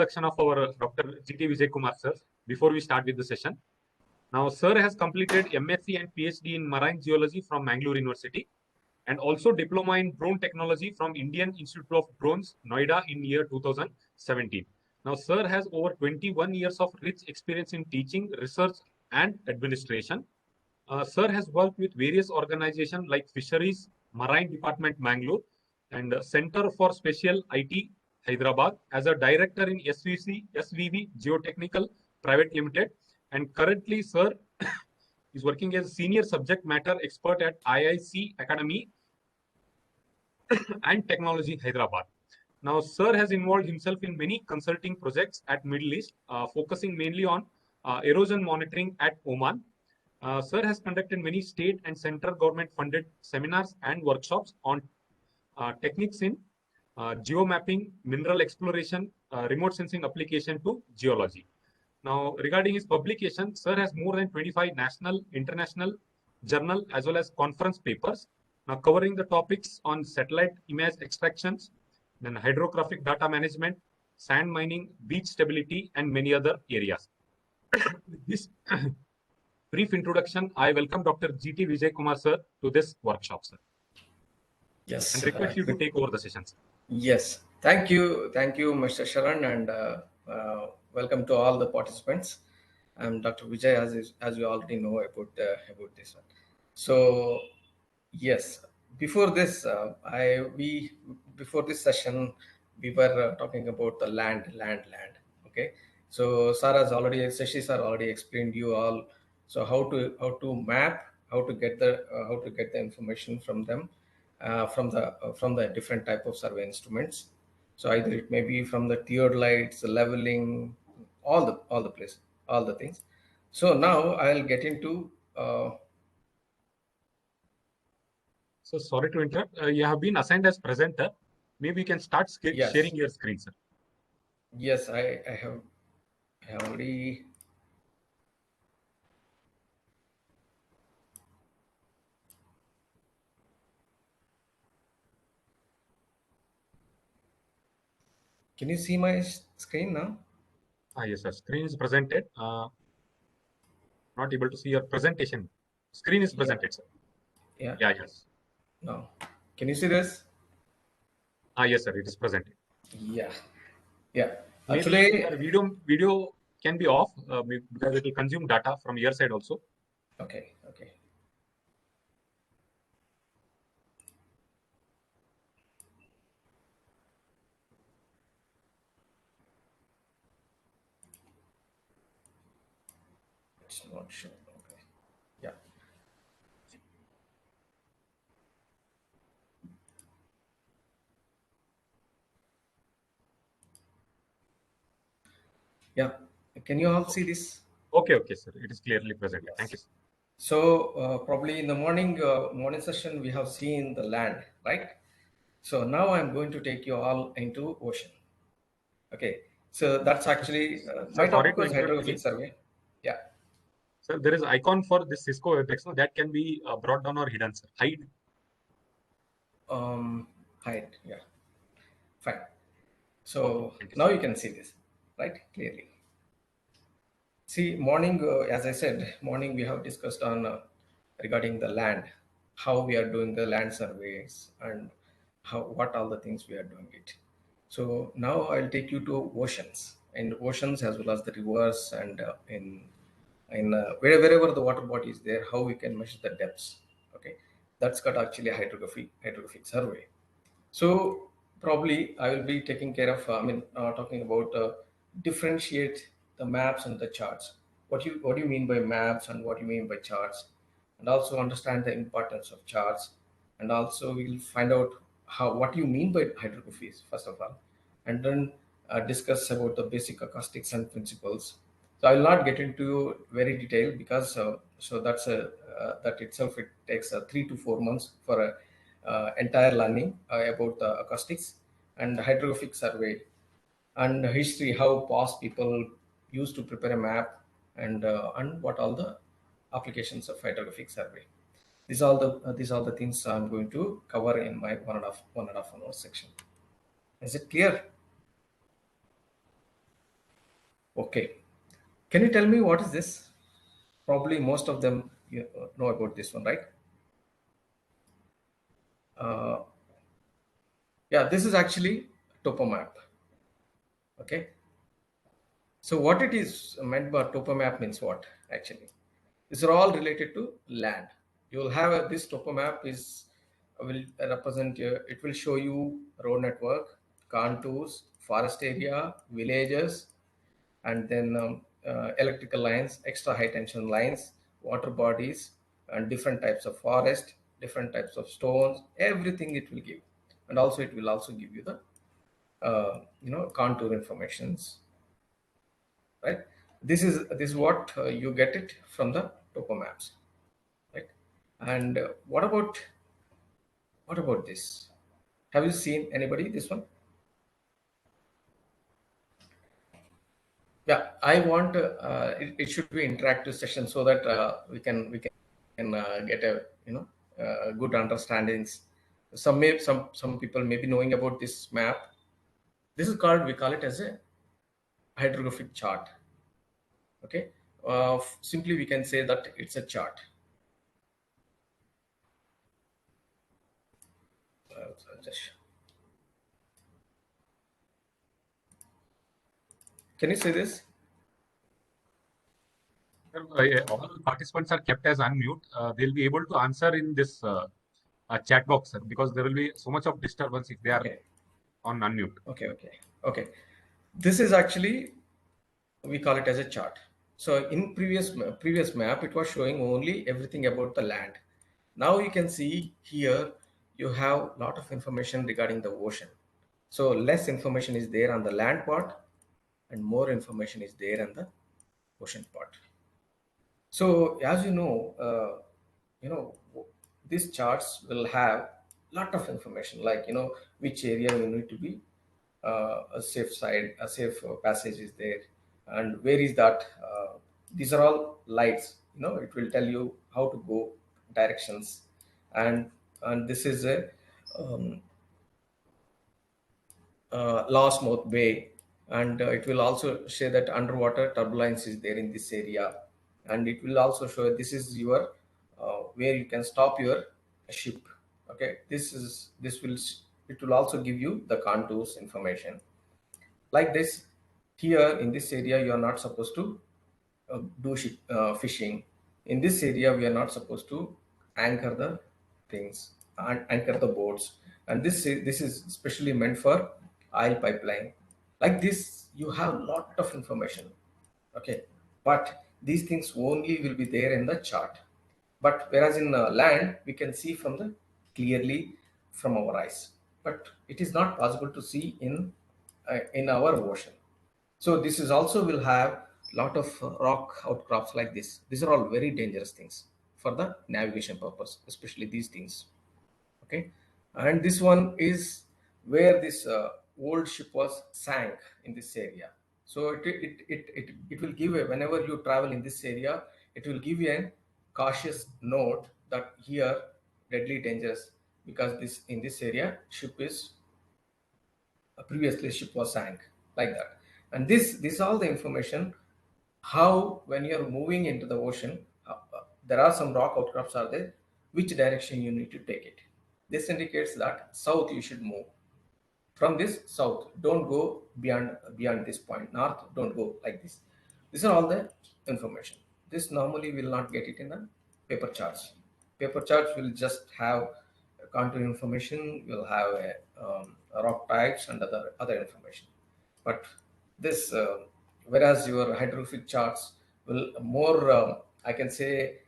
Introduction of our Dr. G.T. Vijay Kumar sir before we start with the session. Now, sir has completed MSc and PhD in Marine Geology from Mangalore University and also Diploma in Drone Technology from Indian Institute of Drones, Noida in year 2017. Now, sir has over 21 years of rich experience in teaching, research and administration. Sir has worked with various organizations like Fisheries, Marine Department, Mangalore, and Center for Special IT, Hyderabad, as a director in SVV Geotechnical Private Limited. And currently, sir is working as senior subject matter expert at IIC Academy and Technology, Hyderabad. Now, sir has involved himself in many consulting projects at Middle East, focusing mainly on erosion monitoring at Oman. Sir has conducted many state and central government funded seminars and workshops on techniques in geomapping, mineral exploration, remote sensing application to geology. Now, regarding his publication, sir has more than 25 national, international journal as well as conference papers, now covering the topics on satellite image extractions, then hydrographic data management, sand mining, beach stability, and many other areas. With this brief introduction, I welcome Dr. G.T. Vijay Kumar sir to this workshop, sir. Yes. And request you to take over the session, sir. Yes. Thank you, Mr. Sharan, and welcome to all the participants. I'm Dr. Vijay, as you already know about this one. So, yes, before this, before this session, we were talking about the land. Okay. So, Sashi sir already explained you all. So, how to map, how to get the information from them, from the different type of survey instruments. So either it may be from the theodolites, the leveling, all the places, all the things. So now I'll get into. So sorry to interrupt. You have been assigned as presenter. Maybe you can start sharing your screen, sir. Yes, I have already. Can you see my screen now? Yes, sir. Screen is presented. Not able to see your presentation. Screen is presented, sir. Yeah. Yes. Now, can you see this? Yes, sir. It is presented. Yeah. Maybe video can be off because it will consume data from your side also. Okay. It's not sure. Okay. Yeah. Yeah. Can you all see this? Okay, sir. It is clearly presented. Yes. Thank you, sir. So probably in the morning session, we have seen the land, right? So now I'm going to take you all into ocean. Okay. So that's actually my topic was hydrographic survey. Yeah. So there is icon for this Cisco WebEx. No, that can be brought down or hidden, sir. Hide. Hide. Yeah. Fine. So now you can see this, right? Clearly. See, morning, as I said, morning we have discussed on regarding the land, how we are doing the land surveys and what all the things we are doing it. So now I'll take you to oceans, and oceans as well as the rivers, and wherever the water body is there, how we can measure the depths. Okay, that's got actually a hydrographic survey. So probably I will be taking care of, talking about differentiate the maps and the charts. What do you mean by maps and what do you mean by charts, and also understand the importance of charts, and also we'll find out what you mean by hydrographies first of all, and then discuss about the basic acoustics and principles. So I will not get into very detailed because that itself it takes 3 to 4 months for a entire learning about the acoustics and hydrographic survey and history, how past people used to prepare a map, and what all the applications of hydrographic survey. These are the things I'm going to cover in my one and a half hour section. Is it clear? Okay. Can you tell me what is this? Probably most of them know about this one, right? Uh, yeah, this is actually topomap. Okay. So what it is meant by topomap means what actually? These are all related to land. You will have this topomap is will represent it will show you road network, contours, forest area, villages, and then electrical lines, extra high tension lines, water bodies, and different types of forest, different types of stones. Everything it will give, and also it will also give you the contour informations, right? This is what you get it from the topo maps, right? And what about this? Have you seen anybody this one? Yeah, I want it should be interactive session so that we can get a good understandings. Some people may be knowing about this map. This is called, we call it as a hydrographic chart. Okay, simply we can say that it's a chart. Just can you see this? Sir, yeah, all participants are kept as unmute. They'll be able to answer in this chat box, sir, because there will be so much of disturbance if they are Okay, on unmute. okay. This is actually, we call it as a chart. So in previous map, it was showing only everything about the land. Now you can see here you have a lot of information regarding the ocean. So less information is there on the land part, and more information is there on the ocean part. So as you know, these charts will have lot of information, like which area you need to be a safe side, a safe passage is there, and where is that. These are all lights. It will tell you how to go, directions, and this is a um, last mouth bay, and it will also show that underwater turbulence is there in this area, and it will also show this is your where you can stop your ship. Okay, it will also give you the contours information, like this. Here in this area you are not supposed to do fishing. In this area we are not supposed to anchor the things and anchor the boats, and this is especially meant for oil pipeline. Like this you have lot of information. Okay, but these things only will be there in the chart, but whereas in land we can see from the clearly from our eyes, but it is not possible to see in our ocean. So this is also will have lot of rock outcrops like this. These are all very dangerous things for the navigation purpose, especially these things. Okay, and this one is where this old ship was sank in this area. So it will give a, whenever you travel in this area, it will give you a cautious note that here deadly dangerous, because this in this area ship is previously ship was sank, like that. And this all the information, how when you're moving into the ocean, there are some rock outcrops are there, which direction you need to take it. This indicates that south you should move. From this south, don't go beyond this point. North, don't go like this. These are all the information. This normally will not get it in the paper charts. Paper charts will just have contour information, will have rock types and other information. But this whereas your hydrographic charts will more I can say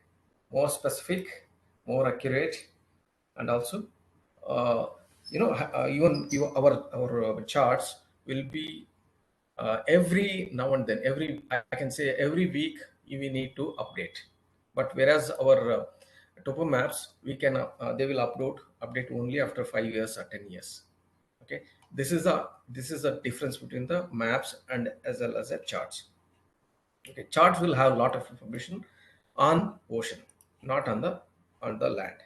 more specific, more accurate, and also uh, even our charts will be every now and then, every I can say every week we need to update. But whereas our topo maps, we can they will update only after 5 years or 10 years. Okay, this is a difference between the maps and as well as the charts. Okay, charts will have a lot of information on ocean, not on the land.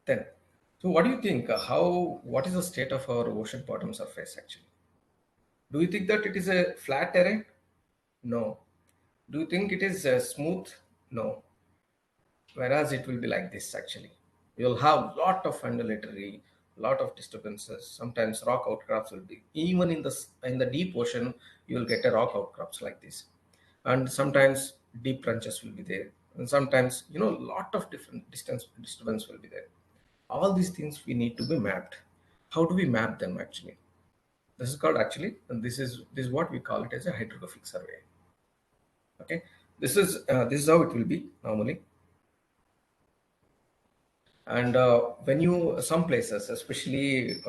Then So what do you think? What is the state of our ocean bottom surface actually? Do you think that it is a flat terrain? No. Do you think it is smooth? No. Whereas it will be like this actually. You'll have lot of undulatory, lot of disturbances. Sometimes rock outcrops will be even in the deep ocean. You will get a rock outcrops like this, and sometimes deep trenches will be there, and sometimes lot of different distance disturbance will be there. All these things we need to be mapped. How do we map them actually? This is called actually, and this is what we call it as a hydrographic survey. Okay, this is how it will be normally. And when you some places, especially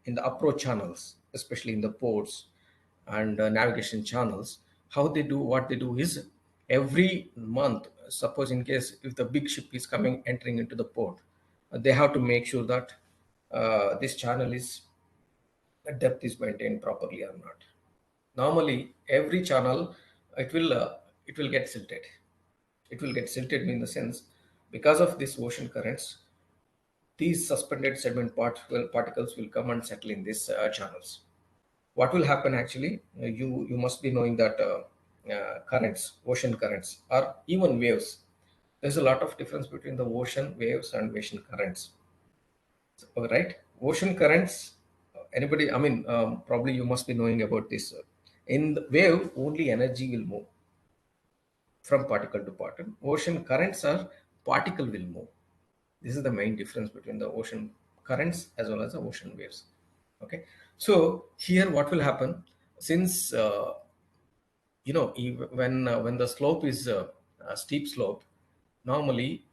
in the approach channels, especially in the ports and navigation channels, how they do what they do is every month. Suppose in case if the big ship is coming entering into the port, they have to make sure that this channel is depth is maintained properly or not. Normally, every channel it will uh, it will get silted. It will get silted in the sense because of these ocean currents these suspended sediment particles will come and settle in these channels. What will happen actually? You must be knowing that currents, ocean currents, or even waves. There's a lot of difference between the ocean waves and ocean currents. So, right? Ocean currents. Anybody? I mean, probably you must be knowing about this. In the wave, only energy will move from particle to particle. Ocean currents are particle will move. This is the main difference between the ocean currents as well as the ocean waves. Okay, so here what will happen since when the slope is a steep slope, normally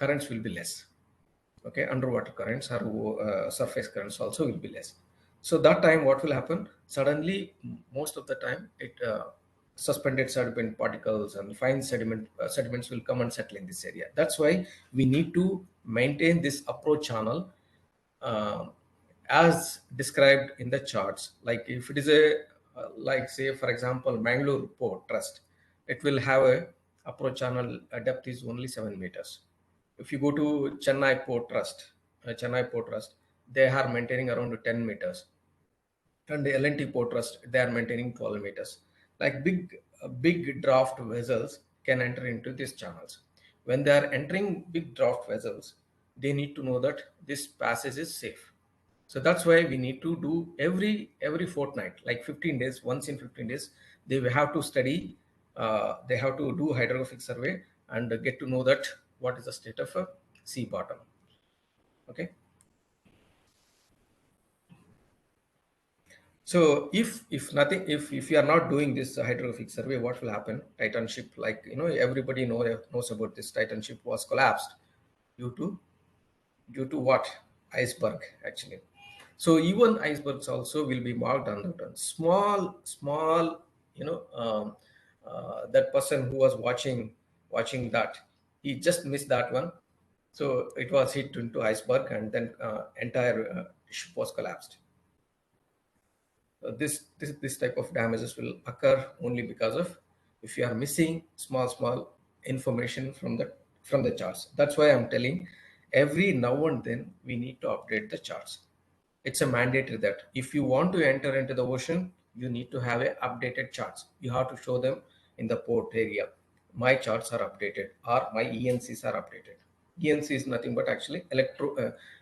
currents will be less. Okay, underwater currents or surface currents also will be less. So that time what will happen suddenly, most of the time it suspended sediment particles and fine sediments will come and settle in this area. That's why we need to maintain this approach channel uh, as described in the charts. Like if it is like say for example Mangalore Port Trust, it will have a approach channel depth is only 7 meters. If you go to Chennai Port Trust, they are maintaining around 10 meters, and the L&T Port Trust they are maintaining 12 meters. Like big draft vessels can enter into these channels. When they are entering big draft vessels, they need to know that this passage is safe. So that's why we need to do every fortnight, like 15 days. Once in 15 days, they will have to study. They have to do hydrographic survey and get to know that what is the state of a sea bottom. Okay. So if nothing, if you are not doing this hydrographic survey, what will happen? Titan ship, like everybody knows about this. Titan ship was collapsed due to what? Iceberg actually. So even icebergs also will be marked on the turn. Small, that person who was watching that, he just missed that one. So it was hit into iceberg, and then entire ship was collapsed. This type of damages will occur only because of if you are missing small information from the charts. That's why I'm telling every now and then we need to update the charts. It's a mandatory that if you want to enter into the ocean, you need to have a updated charts. You have to show them in the port area. My charts are updated or my ENCs are updated. ENC is nothing but actually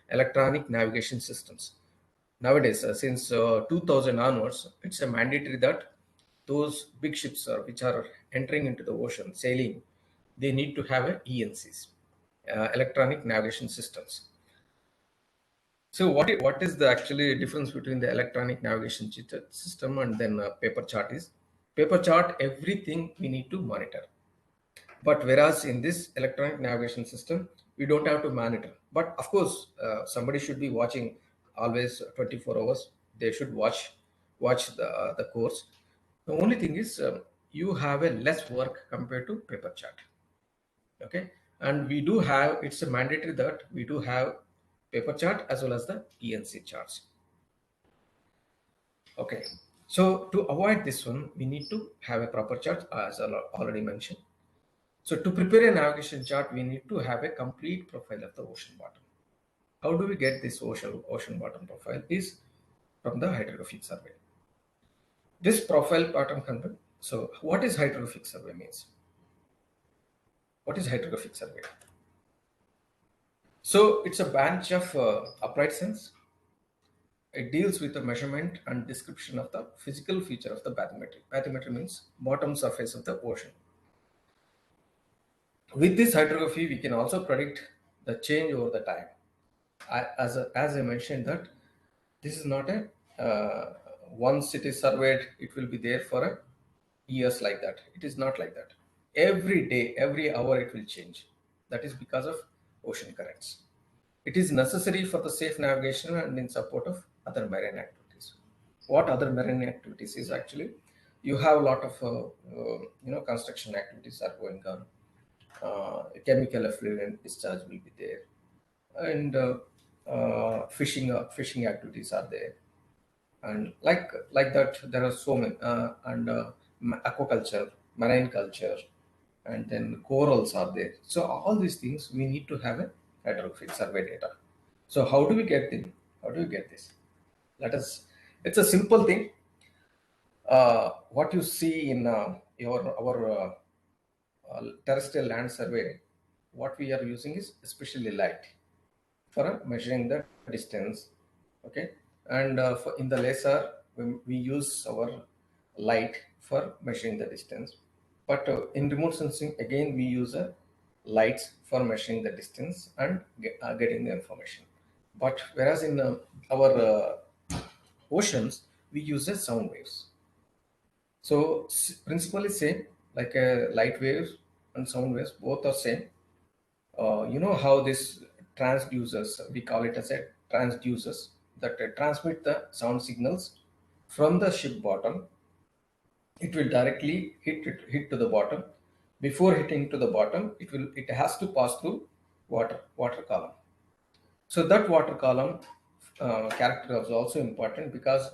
electronic navigation systems. Nowadays, since 2000 onwards, it's a mandatory that those big ships which are entering into the ocean, sailing, they need to have a ENCs, electronic navigation systems. So what is the actually difference between the electronic navigation system and then paper chart is? Paper chart, everything we need to monitor. But whereas in this electronic navigation system, we don't have to monitor. But of course, somebody should be watching always 24 hours. They should watch the course. The only thing is you have a less work compared to paper chart. Okay, and we do have, it's a mandatory that we do have paper chart as well as the ENC charts. Okay, so to avoid this one, we need to have a proper chart as I already mentioned. So to prepare a navigation chart, we need to have a complete profile of the ocean bottom. How do we get this ocean bottom profile? Is from the hydrographic survey. This profile pattern content. So, what is hydrographic survey means? What is hydrographic survey? So, it's a bunch of upright sense. It deals with the measurement and description of the physical feature of the bathymetry. Bathymetry means bottom surface of the ocean. With this hydrography, we can also predict the change over the time. As I mentioned that this is not a once it is surveyed, it will be there for a years like that. It is not like that. Every day, every hour, it will change. That is because of ocean currents. It is necessary for the safe navigation and in support of other marine activities. What other marine activities is actually, you have a lot of construction activities are going on. Chemical effluent discharge will be there, and fishing activities are there, and like that there are so many, and aquaculture, marine culture, and then corals are there. So all these things we need to have a hydrographic survey data. So how do we get them? How do we get this? Let us. It's a simple thing. What you see in our terrestrial land survey, what we are using is especially light for measuring the distance. Okay, and in the laser we use our light for measuring the distance, but in remote sensing again we use lights for measuring the distance and getting the information. But whereas in our oceans we use sound waves. So principle is same, like light waves and sound waves both are same. You know how this transducers, we call it as a transducers, that transmit the sound signals from the ship bottom. It will directly hit to the bottom. Before hitting to the bottom, it has to pass through water column. So that water column character is also important, because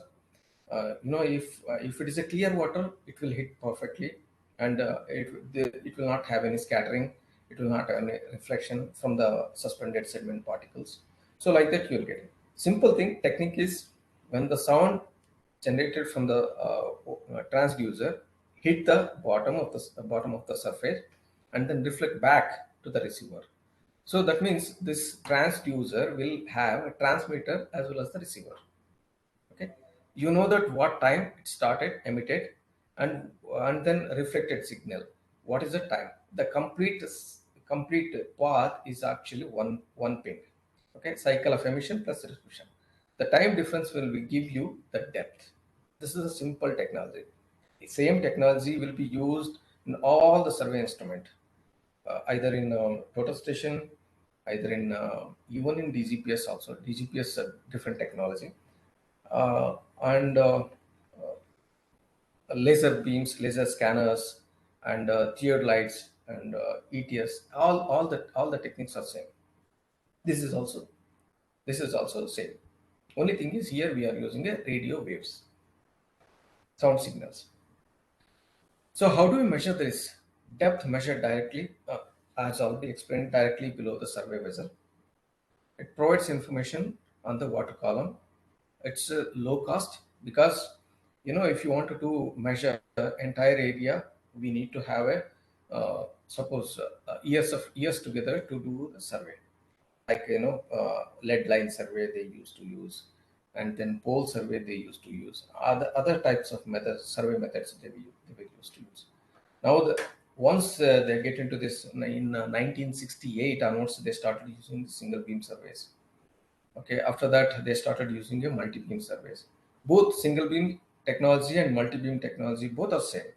if it is a clear water, it will hit perfectly, and it will not have any scattering. It will not have any reflection from the suspended sediment particles. So like that you'll get it. Simple thing technique is, when the sound generated from the transducer hit the bottom of the surface and then reflect back to the receiver. So that means this transducer will have a transmitter as well as the receiver. Okay, you know that what time it started emitted, and then reflected signal. What is the time? The complete path is actually one ping. Okay, cycle of emission plus reflection. The time difference will give you the depth. This is a simple technology. The same technology will be used in all the survey instrument, either in total station, either in even in DGPS also. DGPS is a different technology, and laser beams, laser scanners, and tiered lights, and ETS. All the techniques are same. This is also the same. Only thing is, here we are using a radio waves, sound signals. So how do we measure this? Depth measured directly, as already explained, directly below the survey vessel. It provides information on the water column. It's low cost, because if you want to measure the entire area, we need to have a suppose years together to do the survey, like lead line survey they used to use, and then pole survey they used to use, other types of survey methods they were used to use. Now once they get into this in 1968 onwards, they started using single beam surveys. Okay, after that they started using a multi-beam surveys. Both single beam technology and multi-beam technology both are same.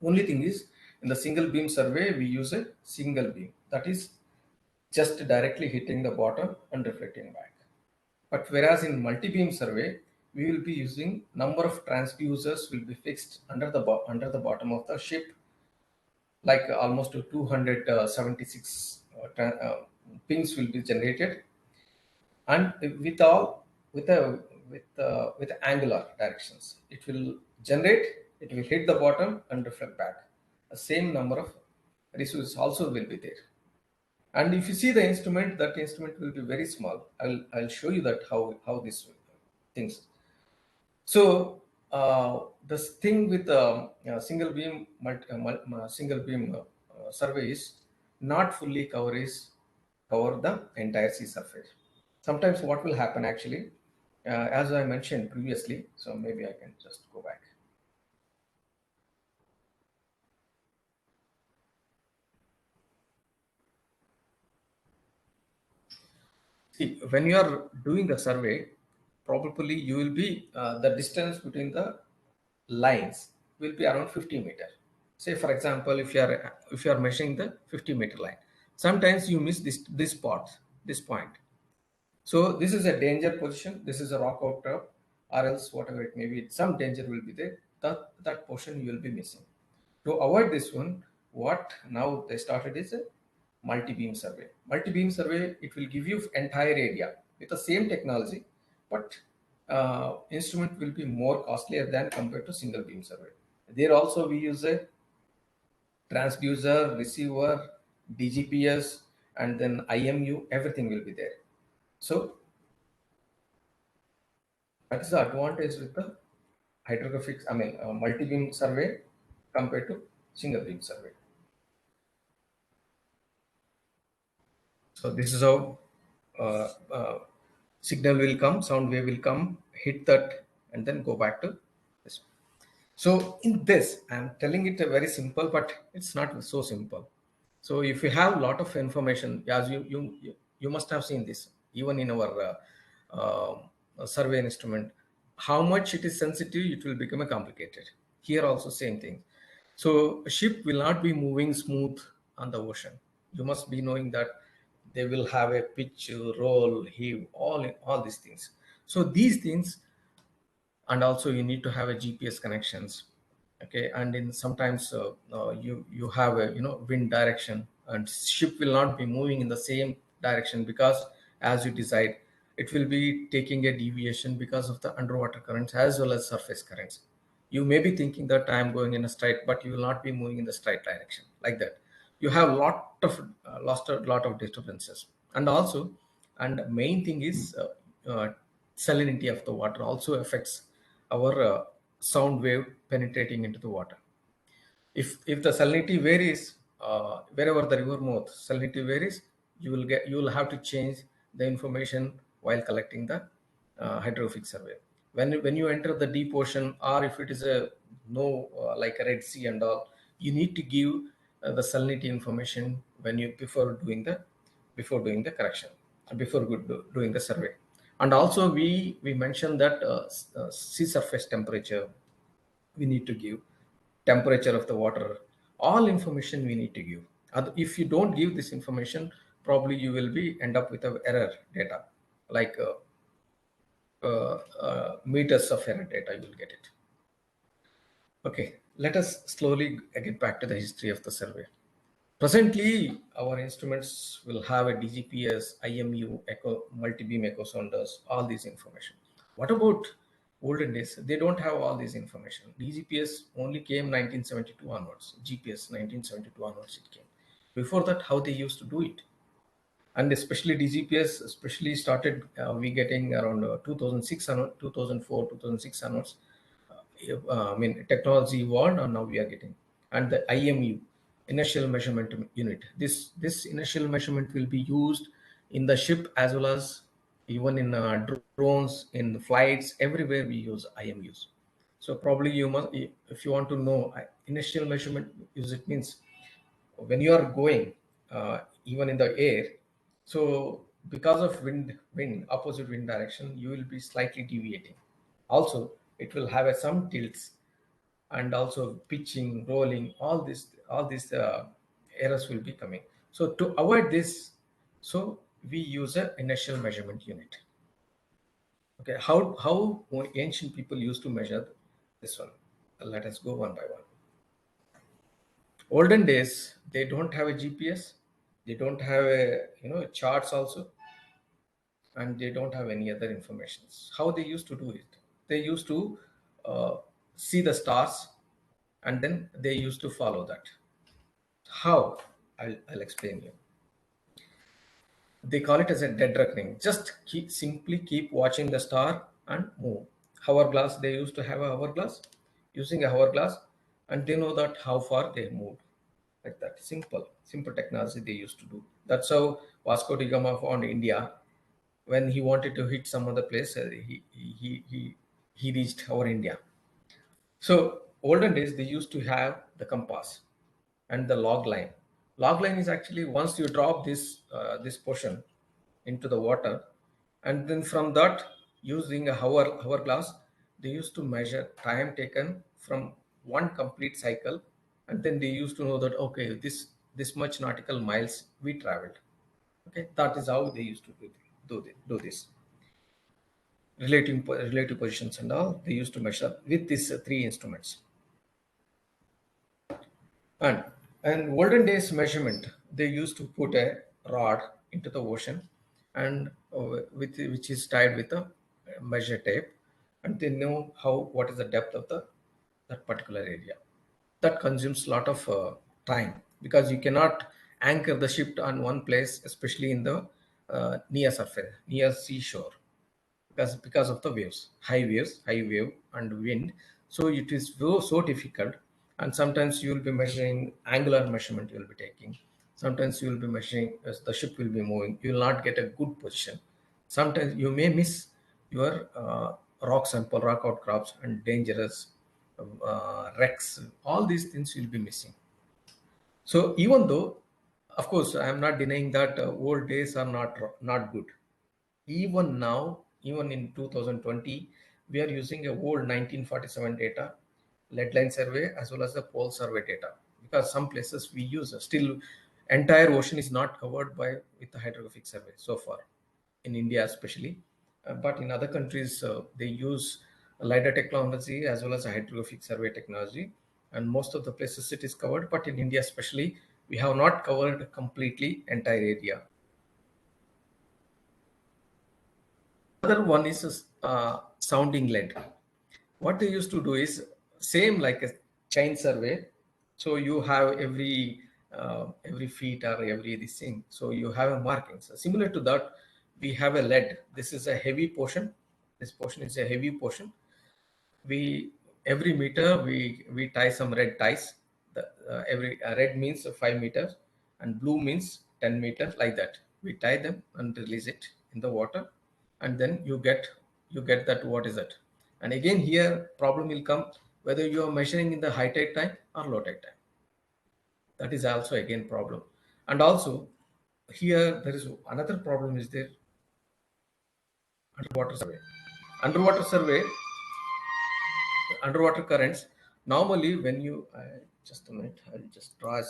Only thing is, in the single beam survey we use a single beam, that is just directly hitting the bottom and reflecting back. But whereas in multi-beam survey, we will be using number of transducers will be fixed under the bottom of the ship, like almost 276 pings will be generated, and with angular directions. It will generate, it will hit the bottom and reflect back. The same number of residues also will be there. And if you see the instrument, that instrument will be very small. I'll show you that how this things. So this thing with single beam single beam survey is not fully cover the entire sea surface. Sometimes what will happen actually, as I mentioned previously, so maybe I can just go back. See, when you are doing the survey, probably you will be the distance between the lines will be around 50 meter. Say for example, if you are measuring the 50-meter line, sometimes you miss this part, this point. So this is a danger position. This is a rock outcrop, or else whatever it may be, some danger will be there. That portion you will be missing. To avoid this one, what now they started is a multi-beam survey. Multi-beam survey, it will give you entire area with the same technology, but instrument will be more costlier than compared to single beam survey. There also we use a transducer, receiver, DGPS, and then IMU. Everything will be there. So that is the advantage with the hydrographic, multi-beam survey compared to single beam survey. So this is how uh, uh, signal will come, sound wave will come, hit that, and then go back to this. So in this, I'm telling it a very simple, but it's not so simple. So if you have a lot of information, as you must have seen this even in our survey instrument, how much it is sensitive, it will become a complicated. Here also same thing. So a ship will not be moving smooth on the ocean. You must be knowing that they will have a pitch, roll, heave, all these things. So these things, and also you need to have a GPS connections. Okay, and in sometimes you have a wind direction, and ship will not be moving in the same direction, because as you decide, it will be taking a deviation because of the underwater currents as well as surface currents. You may be thinking that I am going in a straight, but you will not be moving in the straight direction like that. You have lost a lot of disturbances. And also, and main thing is salinity of the water also affects our sound wave penetrating into the water. If the salinity varies, wherever the river mouth salinity varies, you will have to change the information while collecting the hydrographic survey. When you enter the deep ocean, or if it is a no like a Red Sea and all, you need to give the salinity information when you before doing the correction, before doing the survey. And also we mentioned that sea surface temperature we need to give, temperature of the water, all information we need to give. If you don't give this information, probably you will be end up with a error data, like meters of error data you will get it. Okay, let us slowly get back to the history of the survey. Presently, our instruments will have a DGPS, IMU, echo, multi-beam echo sounders, all these information. What about olden days? They don't have all this information. DGPS only came 1972 onwards. GPS 1972 onwards it came. Before that, how they used to do it? And especially DGPS, especially started we getting around 2006 onwards, 2004, 2006 onwards. Technology evolved, and now we are getting. And the IMU, inertial measurement unit. This inertial measurement will be used in the ship as well as even in drones, in flights, everywhere we use IMUs. So probably you must, if you want to know inertial measurement, is it means when you are going even in the air, so because of opposite wind direction, you will be slightly deviating. Also, it will have some tilts, and also pitching, rolling, all these errors will be coming. So to avoid this, so we use an inertial measurement unit. Okay, how ancient people used to measure this one? Let us go one by one. Olden days, they don't have a GPS, they don't have a charts also, and they don't have any other informations. How they used to do it? They used to uh, see the stars, and then they used to follow that. How? I'll explain you. They call it as a dead reckoning. Just simply keep watching the star and move. Hourglass, they used to have a hourglass, using a hourglass, and they know that how far they moved. Like that, simple technology they used to do. That's how Vasco da Gama found India. When he wanted to hit some other place, he reached our India. So olden days they used to have the compass and the log line. Log line is actually once you drop this portion into the water, and then from that, using a hourglass, they used to measure time taken from one complete cycle, and then they used to know that okay, this much nautical miles we traveled. Okay, that is how they used to do this relative positions and all. They used to measure with these three instruments. And and olden days measurement, they used to put a rod into the ocean, and with which is tied with a measure tape, and they know what is the depth of that particular area. That consumes a lot of time, because you cannot anchor the ship on one place, especially in the near surface, near seashore, because of the waves, high wave and wind. So it is so difficult. And sometimes you will be measuring angular measurement, you will be taking. Sometimes you will be measuring as the ship will be moving. You will not get a good position. Sometimes you may miss your rock sample, rock outcrops, and dangerous wrecks. All these things will be missing. So even though, of course, I am not denying that old days are not good. Even now, even in 2020, we are using a old 1947 data, lead line survey, as well as the pole survey data, because some places we use still entire ocean is not covered by with the hydrographic survey so far, in India especially. But in other countries, they use lidar technology as well as a hydrographic survey technology, and most of the places it is covered. But in India especially, we have not covered completely entire area. Another one is sounding lead. What they used to do is same like a chain survey. So you have every feet or every this thing. So you have a marking. So similar to that, we have a lead. This is a heavy portion. This portion is a heavy portion. We every meter we tie some red ties. Every red means 5 meters, and blue means 10 meters, like that. We tie them and release it in the water, and then you get that what is that. And again here problem will come, whether you are measuring in the high tide time or low tide time. That is also again problem. And also here there is another problem is there, underwater survey. Underwater survey, underwater currents. Normally when you just a minute, I'll just draw a.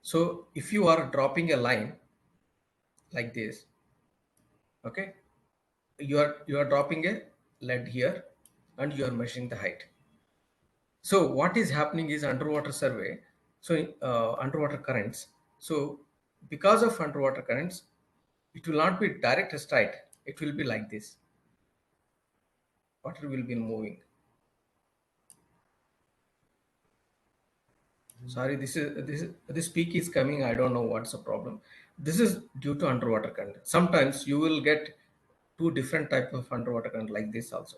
So if you are dropping a line like this, okay, you are dropping a lead here, and you are measuring the height. So what is happening is underwater survey. So underwater currents. So because of underwater currents, it will not be direct straight. It will be like this. Water will be moving. Sorry, this peak is coming. I don't know what's the problem. This is due to underwater current. Sometimes you will get two different type of underwater current like this also.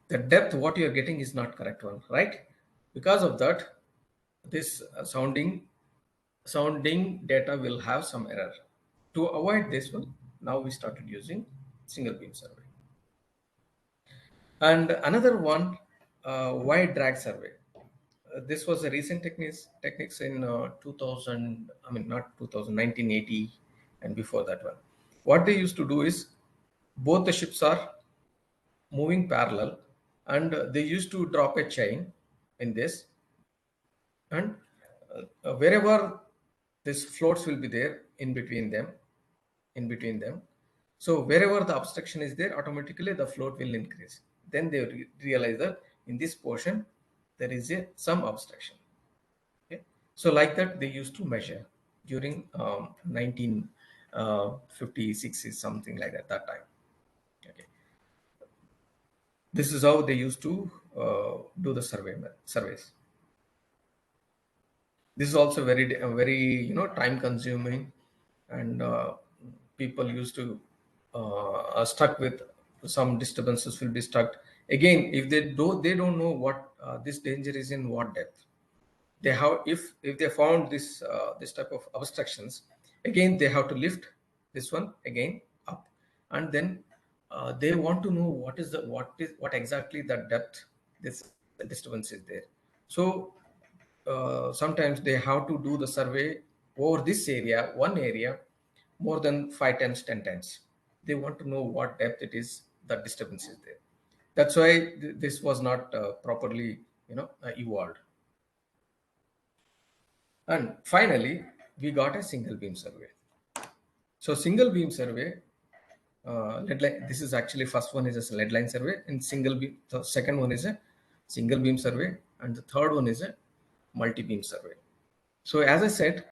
The depth what you are getting is not correct one, right? Because of that, this sounding data will have some error. To avoid this one, now we started using single beam survey. And another one, wide drag survey. This was a recent techniques in 2000, I mean not 2000, 1980, and before that one. What they used to do is both the ships are moving parallel, and they used to drop a chain in this, and wherever this floats will be there in between them. So wherever the obstruction is there, automatically the float will increase. Then they realize that in this portion there is some obstruction. Okay, so like that they used to measure during 1956 is something like that time. Okay, this is how they used to do the surveys. This is also very time consuming, and people used to are stuck with some disturbances will be stuck again if they don't know what this danger is in what depth. They have, if they found this type of obstructions, again they have to lift this one again up, and then they want to know what exactly the depth this disturbance is there. So sometimes they have to do the survey over this area, one area, more than 5 times, 10 times. They want to know what depth it is that disturbance is there. That's why this was not properly evolved. And finally, we got a single beam survey. So single beam survey, lead line, this is actually first one is a lead line survey, and single beam. The second one is a single beam survey, and the third one is a multi beam survey. So as I said,